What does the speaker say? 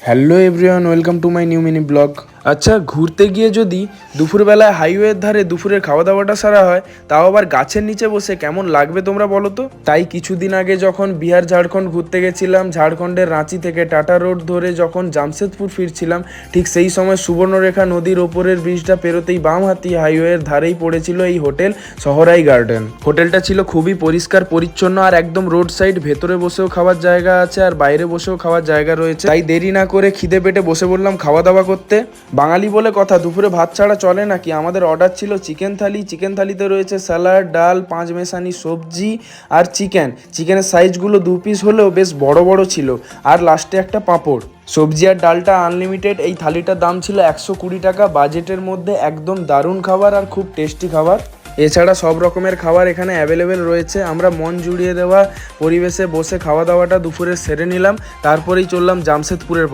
Hello everyone, welcome to my new mini blog. আচ্ছা, ঘুরতে গিয়ে যদি দুপুরবেলায় হাইওয়ের ধারে দুপুরের খাওয়া দাওয়াটা সারা হয়, তাও আবার গাছের নিচে বসে কেমন লাগবে তোমরা বলো তো। তাই কিছুদিন আগে যখন বিহার ঝাড়খণ্ড ঘুরতে গেছিলাম, ঝাড়খণ্ডের রাঁচি থেকে টাটা রোড ধরে যখন জামশেদপুর ফিরছিলাম, ঠিক সেই সময় সুবর্ণরেখা নদীর ওপরের ব্রিজটা পেরোতেই বাম হাতি হাইওয়ের ধারেই পড়েছিল এই হোটেল সহরাই গার্ডেন। হোটেলটা ছিল খুবই পরিষ্কার পরিচ্ছন্ন আর একদম রোড সাইড, ভেতরে বসেও খাওয়ার জায়গা আছে আর বাইরে বসেও খাওয়ার জায়গা রয়েছে। তাই দেরি না করে খিদে পেটে বসে বললাম খাওয়া দাওয়া করতে। বাঙালি বলে কথা, দুপুরে ভাত ছাড়া চলে নাকি। আমাদের অর্ডার ছিল চিকেন থালি। চিকেন থালিতে রয়েছে স্যালাড, ডাল, 5 মেশানি সবজি আর চিকেনের সাইজগুলো 2 পিস হলেও বেশ বড় বড় ছিল, আর লাস্টে একটা পাঁপড়। সবজি আর ডালটা আনলিমিটেড। এই থালিটার দাম ছিল 120 টাকা। বাজেটের মধ্যে একদম দারুণ খাবার আর খুব টেস্টি খাবার। এছাড়া সব রকমের খাবার এখানে অ্যাভেলেবেল রয়েছে। আমরা মন জুড়িয়ে দেওয়া পরিবেশে বসে খাওয়া দাওয়াটা দুপুরে সেরে নিলাম, তারপরেই চললাম জামশেদপুরের পথে।